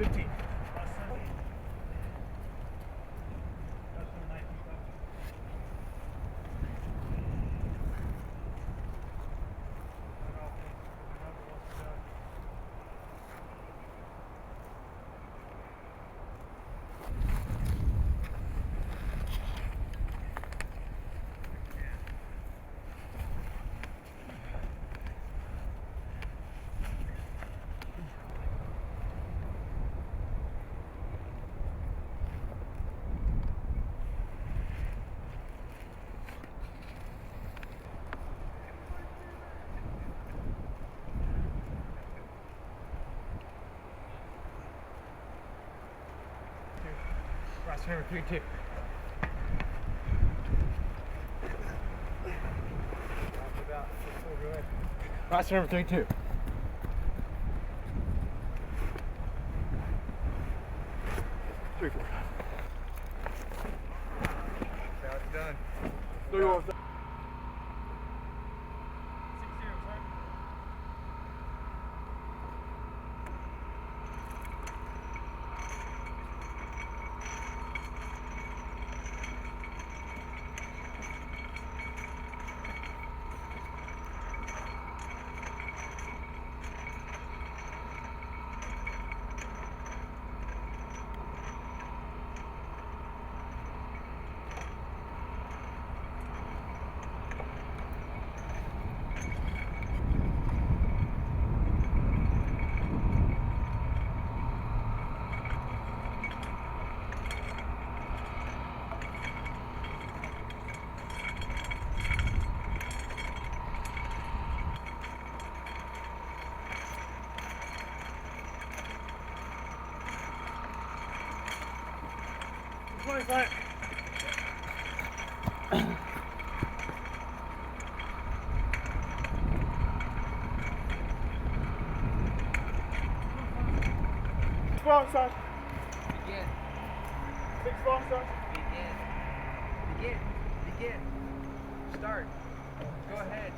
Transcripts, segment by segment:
15. Roster number 32. Roster number 32. Three, four. Now it's done. No, you want 6-0, sorry. $25. Sponsor. Begin. 6 sponsor. Begin. Start. Go ahead.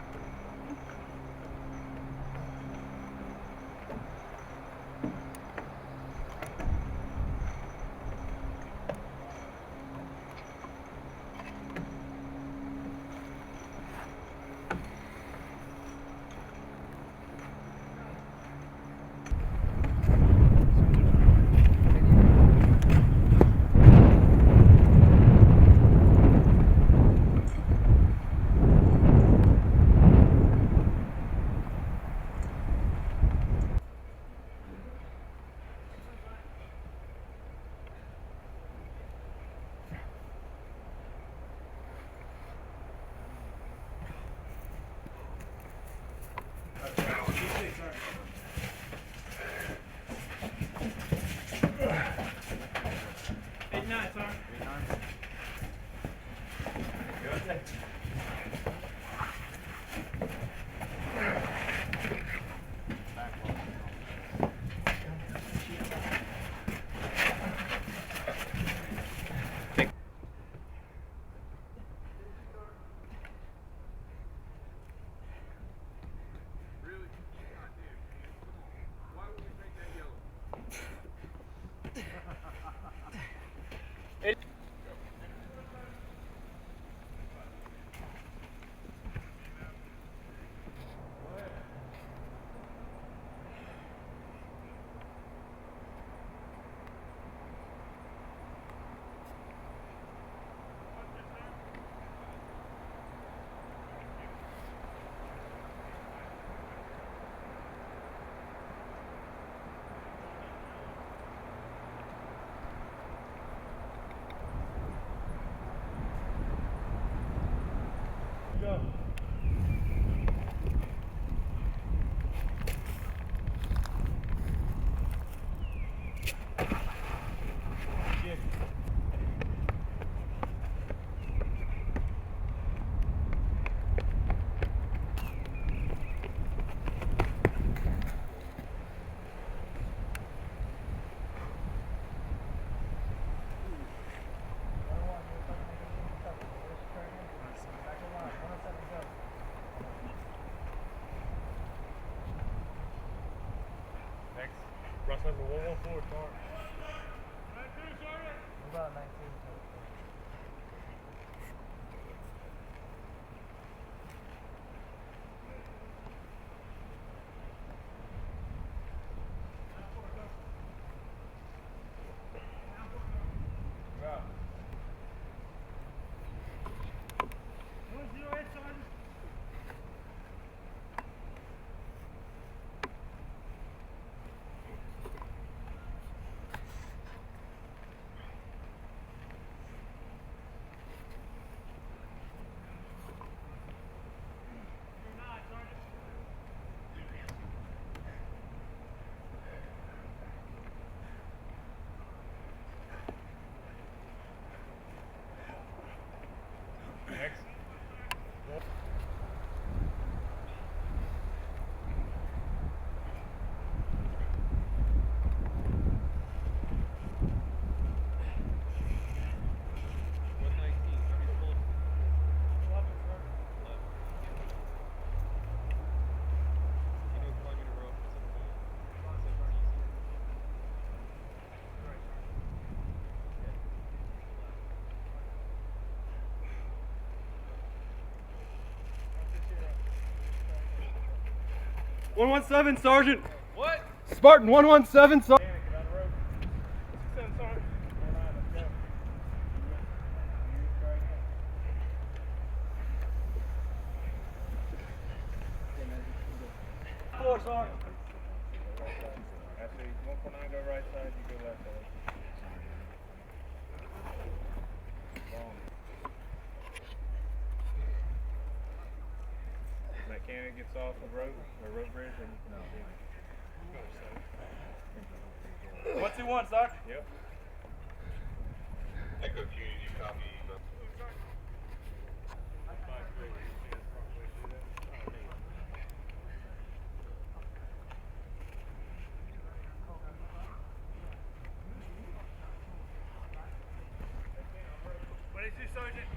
Russ number 114, start. About 19. Next. One 117, Sergeant. What? Spartan 117, Sergeant. Four, Sergeant. Actually, 149 go right side, you go left side. Long. Mechanic gets off the road, or road bridge, and you can see. 121, Sergeant. Yep. Echo 2, did you copy? What is this, Sergeant?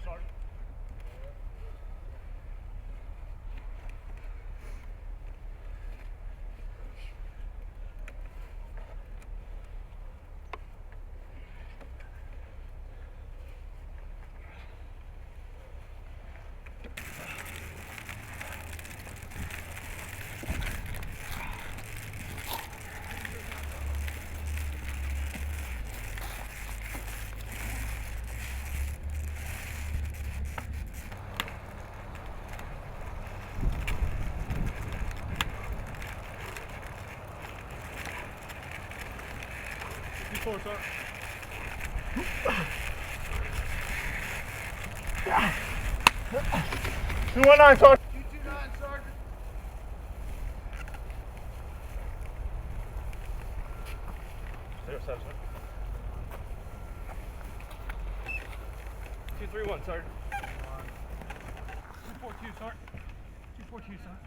Sergeant. Four, sir. 219, Sergeant. 229, Sergeant. Zero, seven, sir. 231, Sergeant. 242, Sergeant. 242, Sergeant.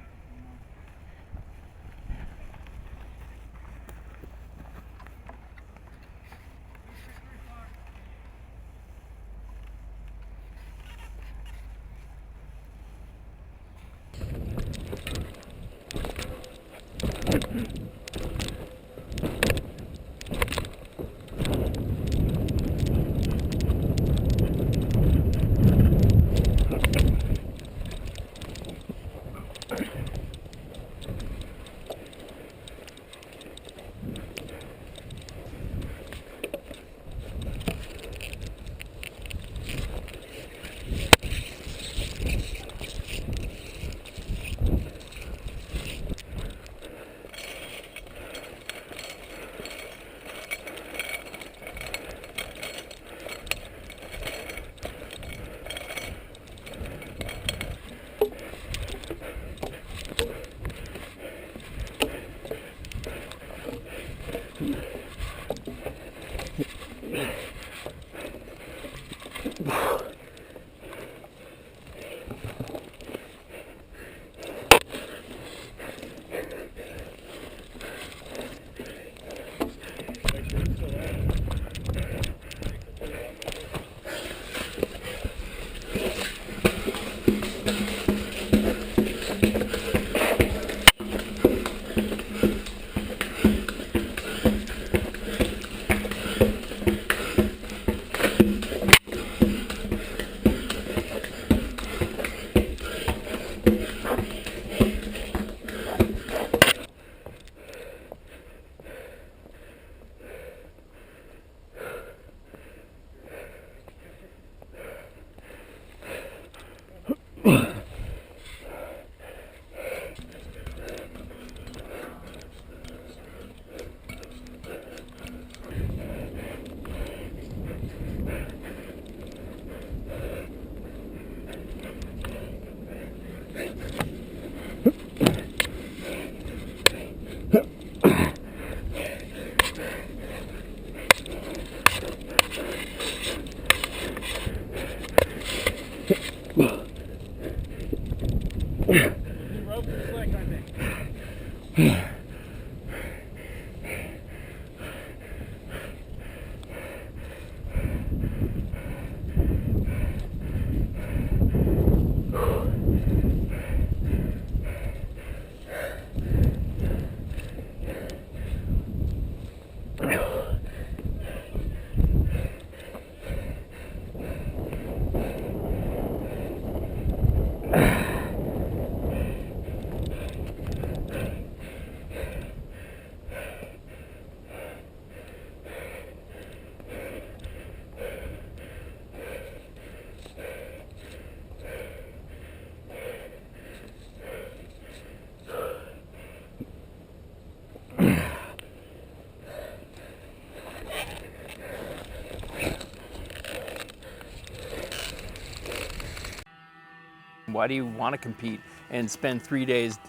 Why do you want to compete and spend 3 days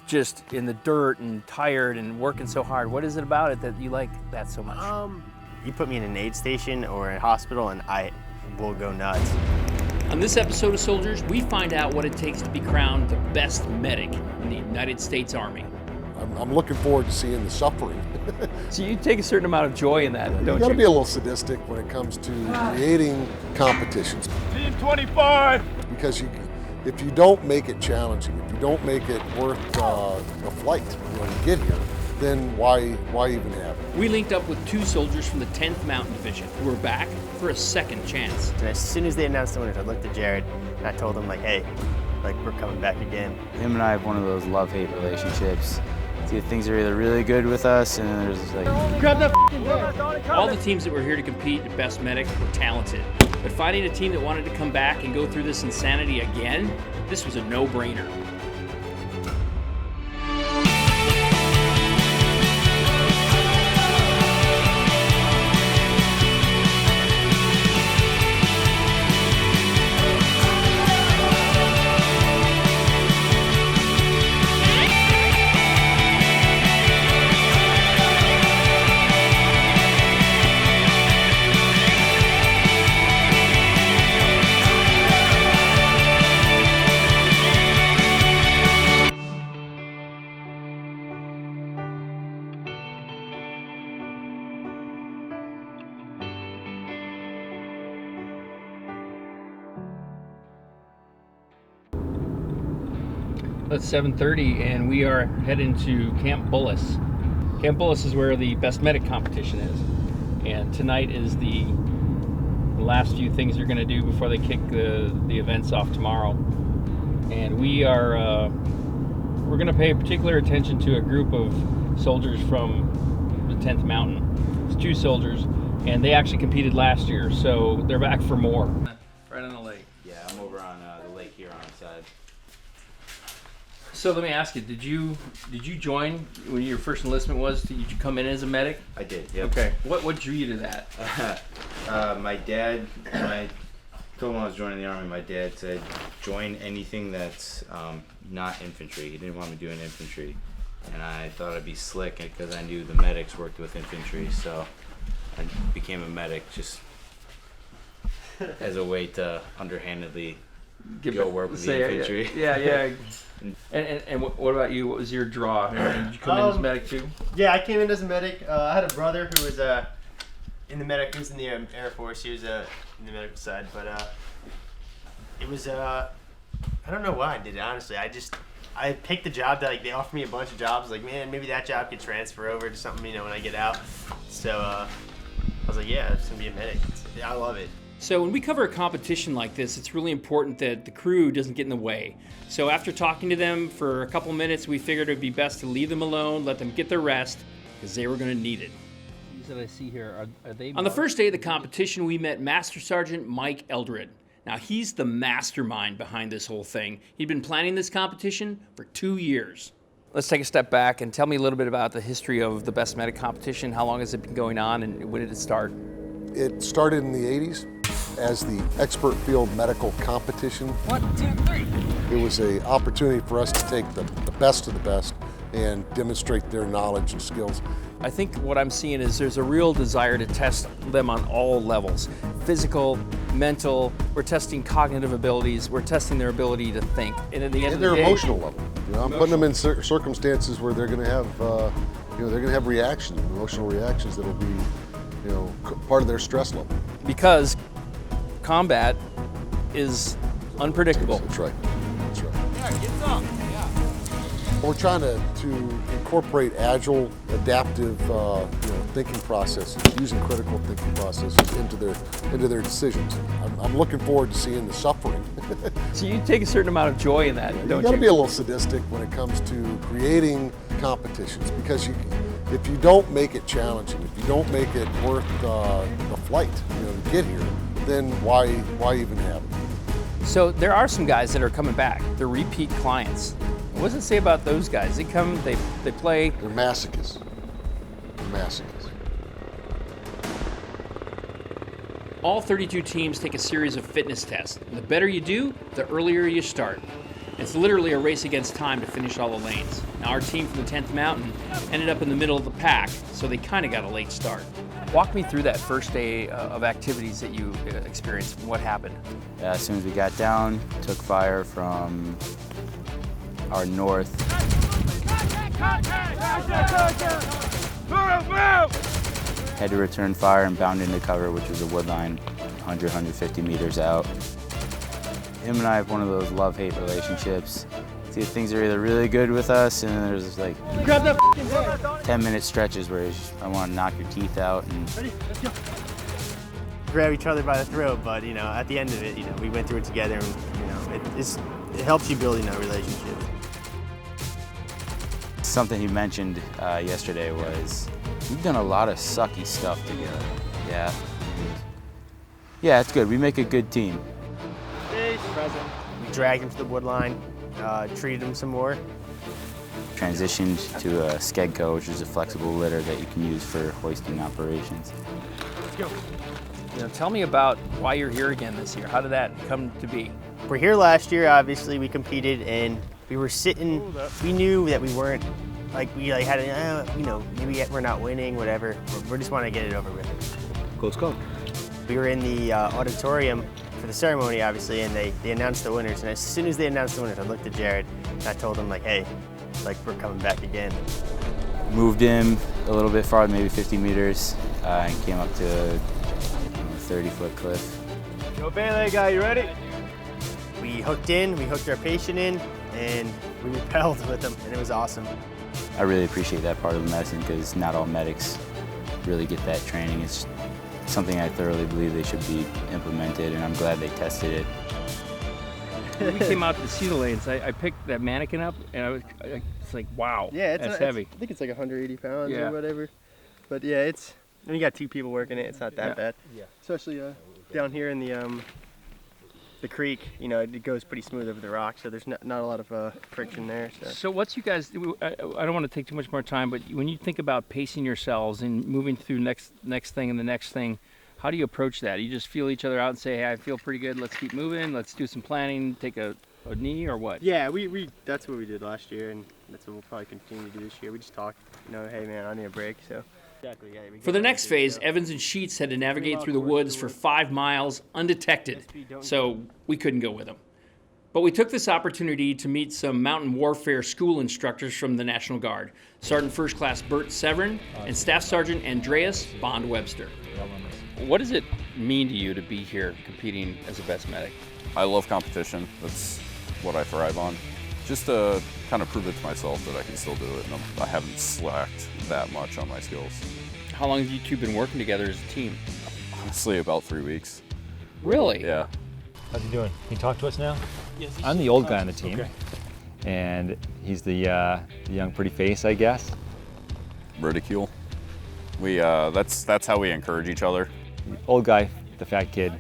just in the dirt and tired and working so hard? What is it about it that you like that so much? You put me in an aid station or a hospital and I will go nuts. On this episode of Soldiers, we find out what it takes to be crowned the best medic in the United States Army. I'm looking forward to seeing the suffering. So you take a certain amount of joy in that, don't you? You gotta be a little sadistic when it comes to creating competitions. Team 25! Because if you don't make it challenging, if you don't make it worth a flight when you get here, then why even have it? We linked up with 2 soldiers from the 10th Mountain Division who are back for a second chance. And as soon as they announced the winners, I looked at Jared and I told him like, hey, like we're coming back again. Him and I have one of those love-hate relationships. Things are either really good with us and there's like... Grab that head! All the teams that were here to compete at Best Medic were talented, but finding a team that wanted to come back and go through this insanity again, this was a no-brainer. It's 7:30 and we are heading to Camp Bullis. Camp Bullis is where the Best Medic competition is. And tonight is the last few things they're gonna do before they kick the events off tomorrow. And we're gonna pay particular attention to a group of soldiers from the 10th Mountain. It's 2 soldiers and they actually competed last year, so they're back for more. Right on the lake. Yeah, I'm over on the lake here on the side. So let me ask you, did you join when your first enlistment was? Did you come in as a medic? I did, yeah. Okay. What drew you to that? My dad, when I told him I was joining the Army, my dad said, join anything that's not infantry. He didn't want me doing infantry. And I thought I'd be slick because I knew the medics worked with infantry, so I became a medic just as a way to underhandedly go work with the infantry. Yeah. And what about you? What was your draw? Did you come in as medic too? Yeah, I came in as a medic. I had a brother who was in the medic. He was in the Air Force. He was in the medical side, but it was I don't know why I did it, honestly. I picked the job that they offered me a bunch of jobs. Like, man, maybe that job could transfer over to something, when I get out. So I was like, yeah, I'm just gonna be a medic. I love it. So when we cover a competition like this, it's really important that the crew doesn't get in the way. So after talking to them for a couple minutes, we figured it would be best to leave them alone, let them get their rest, because they were going to need it. These that I see here, are they... On the first day of the competition, we met Master Sergeant Mike Eldred. Now, he's the mastermind behind this whole thing. He'd been planning this competition for 2 years. Let's take a step back and tell me a little bit about the history of the Best Medic competition. How long has it been going on, and when did it start? It started in the 80s as the Expert Field Medical Competition. 1, 2, 3. It was an opportunity for us to take the best of the best and demonstrate their knowledge and skills. I think what I'm seeing is there's a real desire to test them on all levels. Physical, mental, we're testing cognitive abilities, we're testing their ability to think. And at the end of the their day, emotional level. You know, I'm putting them in circumstances where they're going to have, you know, they're going to have reactions, emotional reactions that'll be, you know, part of their stress level. Because combat is unpredictable. That's right. That's right. Yeah, get some. Yeah. We're trying to incorporate agile, adaptive, you know, thinking processes, using critical thinking processes into their decisions. I'm looking forward to seeing the suffering. So you take a certain amount of joy in that, don't You got to be a little sadistic when it comes to creating competitions, because if you don't make it challenging, if you don't make it worth the flight, you know, to get here, then why even have it? So there are some guys that are coming back. They're repeat clients. What does it say about those guys? They come, they play. They're masochists. They're masochists. All 32 teams take a series of fitness tests. The better you do, the earlier you start. It's literally a race against time to finish all the lanes. Now our team from the 10th Mountain ended up in the middle of the pack, so they kind of got a late start. Walk me through that first day of activities that you experienced. What happened? As soon as we got down, took fire from our north. Had to return fire and bound into cover, which was a wood line 100, 150 meters out. Him and I have one of those love-hate relationships. See, things are either really good with us, and then there's like 10-minute stretches where I want to knock your teeth out. And Ready? Let's go. Grab each other by the throat, but you know, at the end of it, you know, we went through it together, and you know, it helps you build, you know, relationships. Something he mentioned yesterday was, we've done a lot of sucky stuff together. Yeah. Yeah, it's good. We make a good team. Present. We dragged him to the wood line, treated him some more. Transitioned to a Skegco, which is a flexible litter that you can use for hoisting operations. Let's go. You know, tell me about why you're here again this year. How did that come to be? We're here last year, obviously. We competed, and we were sitting, we knew that we weren't, we had, you know, maybe we're not winning, whatever. We just want to get it over with. Let's go. We were in the auditorium for the ceremony, obviously, and they announced the winners. And as soon as they announced the winners, I looked at Jared, and I told him, like, hey, we're coming back again. Moved him a little bit farther, maybe 50 meters, and came up to a 30-foot cliff. Yo, Bailey guy, you ready? We hooked our patient in, and we rappelled with them, and it was awesome. I really appreciate that part of the medicine, because not all medics really get that training. It's something I thoroughly believe they should be implemented, and I'm glad they tested it. When we came out to see the lanes, I picked that mannequin up, and it's like, wow, yeah, that's heavy. I think it's like 180 pounds Yeah. or whatever. But yeah, and you got 2 people working it, it's not that bad. Yeah. Especially down here in the creek, you know, it goes pretty smooth over the rocks, so there's not a lot of friction there. So what's you guys, I don't want to take too much more time, but when you think about pacing yourselves and moving through next thing and the next thing, how do you approach that? You just feel each other out and say, hey, I feel pretty good, let's keep moving, let's do some planning, take a knee, or what? Yeah, we that's what we did last year, and that's what we'll probably continue to do this year. We just talked, you know, hey man, I need a break, so. Exactly, yeah, For the next phase, Evans and Sheets had to navigate through the woods for 5 miles undetected, so we couldn't go with them. But we took this opportunity to meet some mountain warfare school instructors from the National Guard, Sergeant First Class Bert Severin and Staff Sergeant Andreas Bond Webster. What does it mean to you to be here competing as a best medic? I love competition. That's what I thrive on. Just to kind of prove it to myself that I can still do it, and I haven't slacked that much on my skills. How long have you two been working together as a team? Honestly, about 3 weeks. Really? Yeah. How's he doing? Can you talk to us now? Yes. I'm the old guy on the team, okay. And he's the young pretty face, I guess. Ridicule. We that's how we encourage each other. The old guy, the fat kid,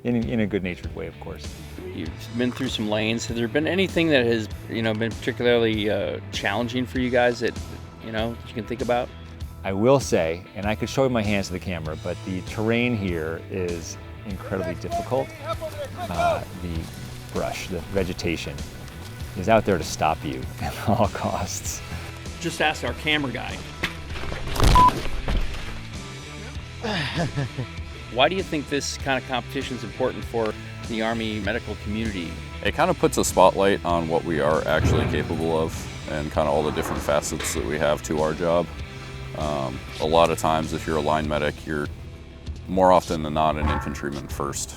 in a good-natured way, of course. You've been through some lanes. Has there been anything that has, been particularly challenging for you guys that, that you can think about? I will say, and I could show my hands to the camera, but the terrain here is incredibly difficult. The brush, the vegetation, is out there to stop you at all costs. Just ask our camera guy. Why do you think this kind of competition is important for in the Army medical community? It kind of puts a spotlight on what we are actually capable of and kind of all the different facets that we have to our job. A lot of times if you're a line medic, you're more often than not an infantryman first.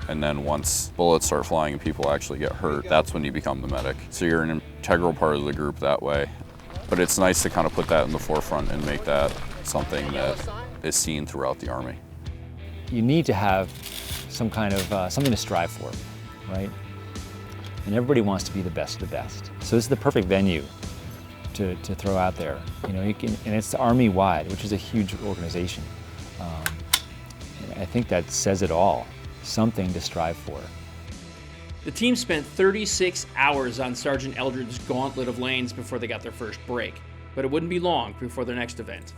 And then once bullets start flying and people actually get hurt, that's when you become the medic. So you're an integral part of the group that way. But it's nice to kind of put that in the forefront and make that something that is seen throughout the Army. You need to have some kind of something to strive for, right? And everybody wants to be the best of the best. So this is the perfect venue to throw out there. You know, and it's Army-wide, which is a huge organization. And I think that says it all. Something to strive for. The team spent 36 hours on Sergeant Eldred's gauntlet of lanes before they got their first break, but it wouldn't be long before their next event.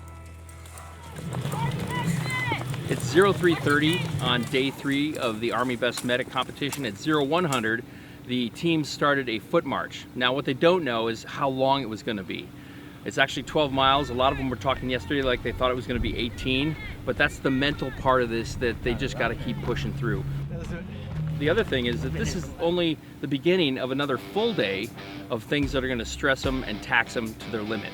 It's 0330 on day 3 of the Army Best Medic competition. At 0100, the team started a foot march. Now what they don't know is how long it was going to be. It's actually 12 miles. A lot of them were talking yesterday like they thought it was going to be 18, but that's the mental part of this that they just got to keep pushing through. The other thing is that this is only the beginning of another full day of things that are going to stress them and tax them to their limit.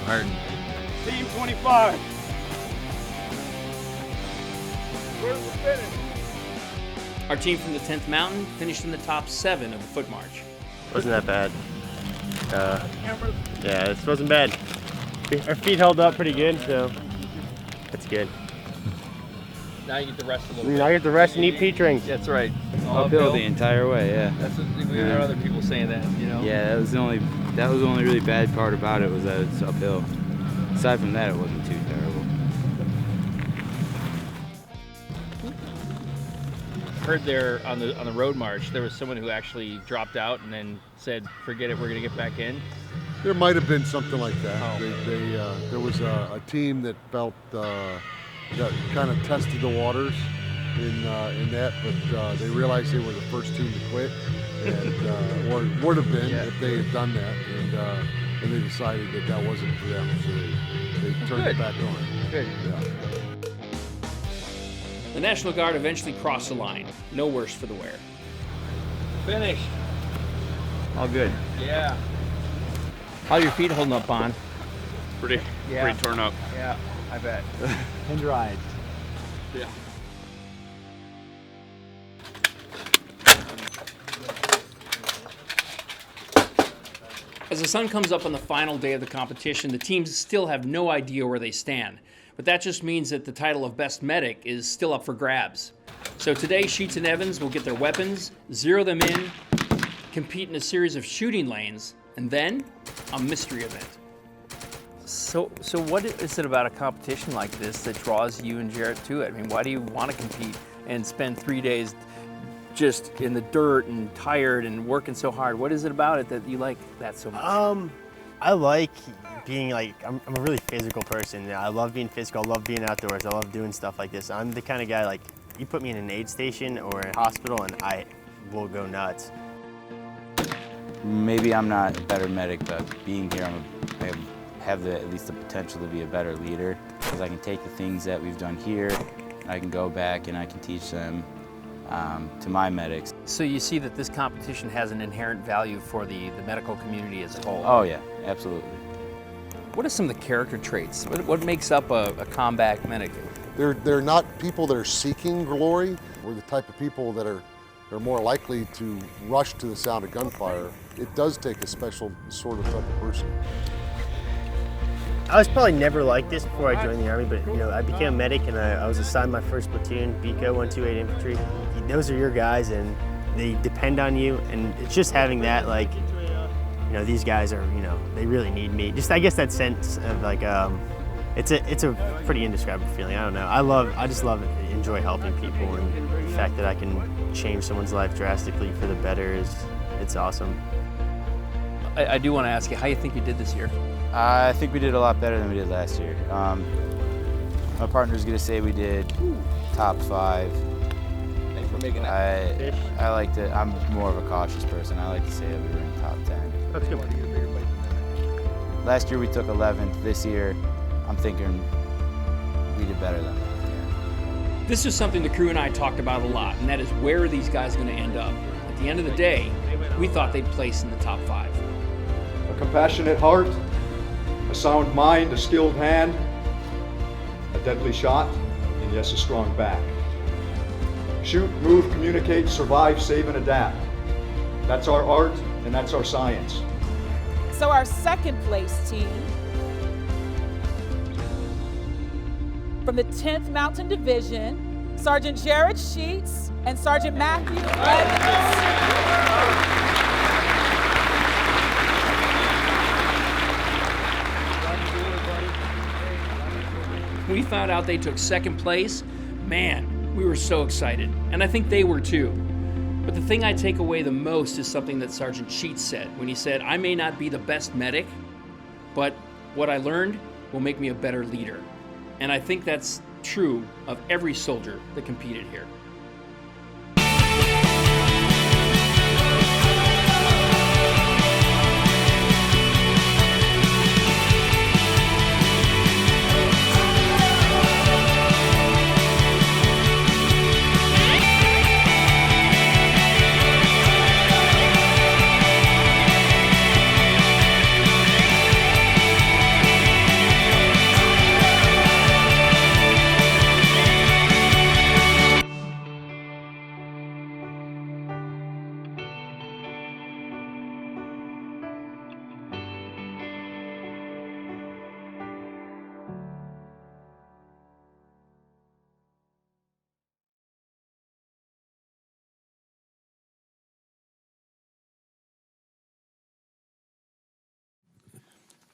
Hard. Team 25. Where's the finish? Our team from the 10th Mountain finished in the top 7 of the foot march. Wasn't that bad. Yeah, this wasn't bad. Our feet held up pretty good, so that's good. Now you get the rest a little bit. Now I get the rest and eat peach rings. That's right. Uphill the entire way, yeah. That's what there are other people saying that, you know. Yeah, that was the only really bad part about it was that it's uphill. Aside from that, it wasn't too terrible. Heard there on the road march, there was someone who actually dropped out and then said, "Forget it, we're gonna get back in." There might have been something like that. Oh. There was a team that felt that kind of tested the waters in that, but they realized they were the first team to quit, and or would have been if they had done that, and they decided that wasn't for them, so they turned it back on. Good. Yeah. The National Guard eventually crossed the line. No worse for the wear. Finished. All good. Yeah. How are your feet holding up, Bon? Pretty torn up. Yeah, I bet. And ride. Yeah. As the sun comes up on the final day of the competition, the teams still have no idea where they stand. But that just means that the title of Best Medic is still up for grabs. So today, Sheets and Evans will get their weapons, zero them in, compete in a series of shooting lanes, and then a mystery event. So what is it about a competition like this that draws you and Jarrett to it? I mean, why do you want to compete and spend 3 days just in the dirt and tired and working so hard? What is it about it that you like that so much? I like being I'm a really physical person. I love being physical. I love being outdoors. I love doing stuff like this. I'm the kind of guy you put me in an aid station or a hospital and I will go nuts. Maybe I'm not a better medic, but being here, I have at least the potential to be a better leader because I can take the things that we've done here, and I can go back and I can teach them to my medics. So you see that this competition has an inherent value for the medical community as a whole. Oh yeah, absolutely. What are some of the character traits? What makes up a combat medic? They're not people that are seeking glory. We're the type of people that are more likely to rush to the sound of gunfire. It does take a special sort of type of person. I was probably never like this before I joined the Army, but I became a medic and I was assigned my first platoon, BCO 128 Infantry. Those are your guys and they depend on you, and it's just having that these guys are, they really need me. Just I guess that sense of it's a pretty indescribable feeling. I don't know. I just enjoy helping people, and the fact that I can change someone's life drastically for the better it's awesome. I do want to ask you, how you think you did this year? I think we did a lot better than we did last year. My partner's gonna say we did top 5. making I like to. I'm more of a cautious person. I like to say that we were in top 10. That's good. To get a bigger bite than that. Last year we took 11th. This year, I'm thinking we did better than that. This is something the crew and I talked about a lot, and that is where are these guys going to end up? At the end of the day, we thought they'd place in the top 5. A compassionate heart, a sound mind, a skilled hand, a deadly shot, and yes, a strong back. Shoot, move, communicate, survive, save, and adapt. That's our art, and that's our science. So our second place team from the 10th Mountain Division, Sergeant Jared Sheets and Sergeant Matthew Evans. We found out they took second place. Man, we were so excited, and I think they were too. But the thing I take away the most is something that Sergeant Sheets said when he said, I may not be the best medic, but what I learned will make me a better leader. And I think that's true of every soldier that competed here.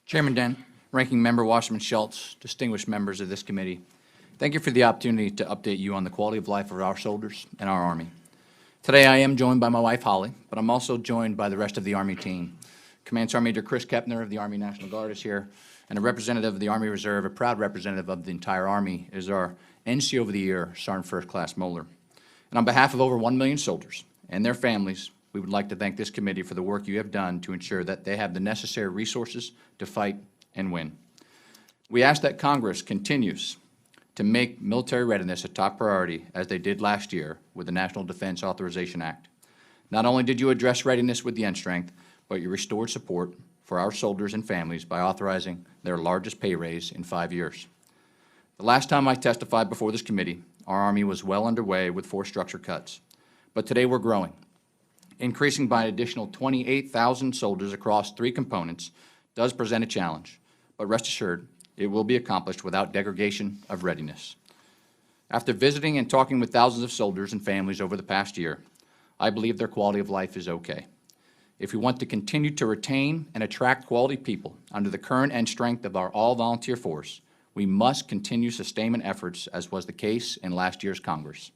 Chairman Dent, Ranking Member Wasserman Schultz, distinguished members of this committee, thank you for the opportunity to update you on the quality of life of our soldiers and our Army. Today I am joined by my wife Holly, but I'm also joined by the rest of the Army team. Command Sergeant Major Chris Kepner of the Army National Guard is here, and a representative of the Army Reserve, a proud representative of the entire Army, is our NCO of the Year, Sergeant First Class Moeller. And on behalf of over 1 million soldiers and their families, we would like to thank this committee for the work you have done to ensure that they have the necessary resources to fight and win. We ask that Congress continues to make military readiness a top priority, as they did last year with the National Defense Authorization Act. Not only did you address readiness with the end strength, but you restored support for our soldiers and families by authorizing their largest pay raise in 5 years. The last time I testified before this committee, our Army was well underway with force structure cuts. But today we're growing, increasing by an additional 28,000 soldiers across 3 components does present a challenge, but rest assured, it will be accomplished without degradation of readiness. After visiting and talking with thousands of soldiers and families over the past year, I believe their quality of life is okay. If we want to continue to retain and attract quality people under the current end strength of our all-volunteer force, we must continue sustainment efforts, as was the case in last year's Congress.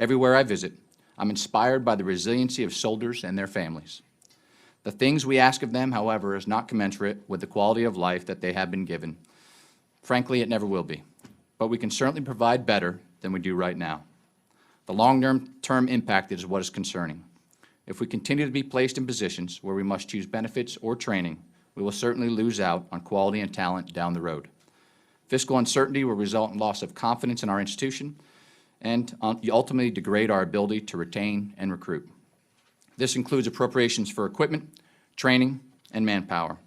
Everywhere I visit, I'm inspired by the resiliency of soldiers and their families. The things we ask of them, however, is not commensurate with the quality of life that they have been given. Frankly, it never will be. But we can certainly provide better than we do right now. The long-term impact is what is concerning. If we continue to be placed in positions where we must choose benefits or training, we will certainly lose out on quality and talent down the road. Fiscal uncertainty will result in loss of confidence in our institution and ultimately degrade our ability to retain and recruit. This includes appropriations for equipment, training, and manpower,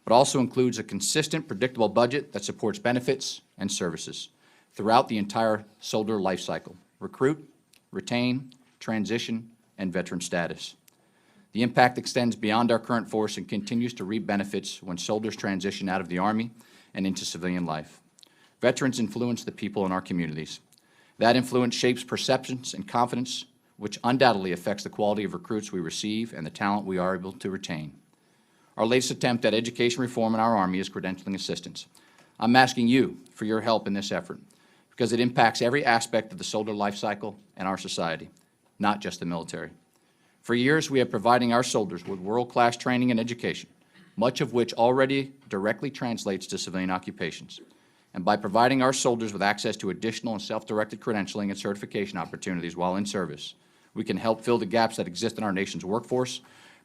but also includes a consistent, predictable budget that supports benefits and services throughout the entire soldier life cycle: recruit, retain, transition, and veteran status. The impact extends beyond our current force and continues to reap benefits when soldiers transition out of the Army and into civilian life. Veterans influence the people in our communities. That influence shapes perceptions and confidence, which undoubtedly affects the quality of recruits we receive and the talent we are able to retain. Our latest attempt at education reform in our Army is credentialing assistance. I'm asking you for your help in this effort because it impacts every aspect of the soldier life cycle and our society, not just the military. For years, we have providing our soldiers with world-class training and education, much of which already directly translates to civilian occupations. And by providing our soldiers with access to additional and self-directed credentialing and certification opportunities while in service, we can help fill the gaps that exist in our nation's workforce,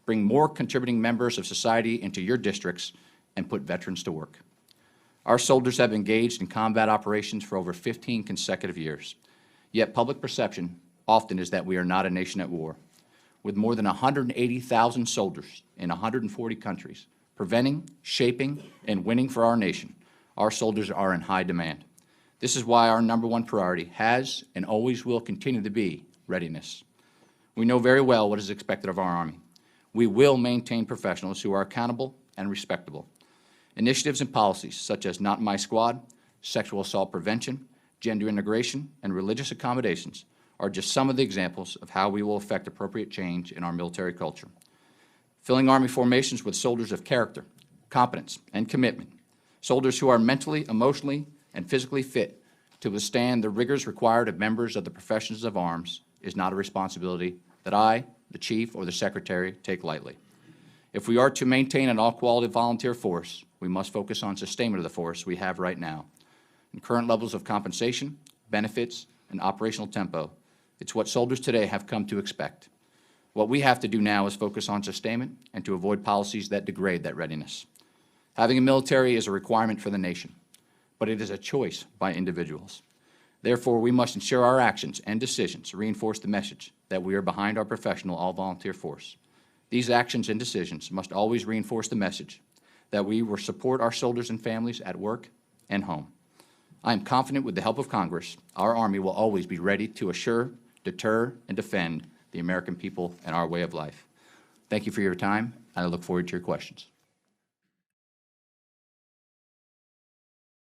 bring more contributing members of society into your districts, and put veterans to work. Our soldiers have engaged in combat operations for over 15 consecutive years. Yet public perception often is that we are not a nation at war. With more than 180,000 soldiers in 140 countries, preventing, shaping, and winning for our nation, our soldiers are in high demand. This is why our #1 priority has and always will continue to be readiness. We know very well what is expected of our Army. We will maintain professionals who are accountable and respectable. Initiatives and policies such as Not My Squad, sexual assault prevention, gender integration, and religious accommodations are just some of the examples of how we will effect appropriate change in our military culture. Filling Army formations with soldiers of character, competence, and commitment, soldiers who are mentally, emotionally, and physically fit to withstand the rigors required of members of the professions of arms is not a responsibility that I, the Chief, or the Secretary take lightly. If we are to maintain an all-quality volunteer force, we must focus on sustainment of the force we have right now. In current levels of compensation, benefits, and operational tempo, it's what soldiers today have come to expect. What we have to do now is focus on sustainment and to avoid policies that degrade that readiness. Having a military is a requirement for the nation, but it is a choice by individuals. Therefore, we must ensure our actions and decisions reinforce the message that we are behind our professional all-volunteer force. These actions and decisions must always reinforce the message that we will support our soldiers and families at work and home. I am confident with the help of Congress, our Army will always be ready to assure, deter, and defend the American people and our way of life. Thank you for your time, and I look forward to your questions.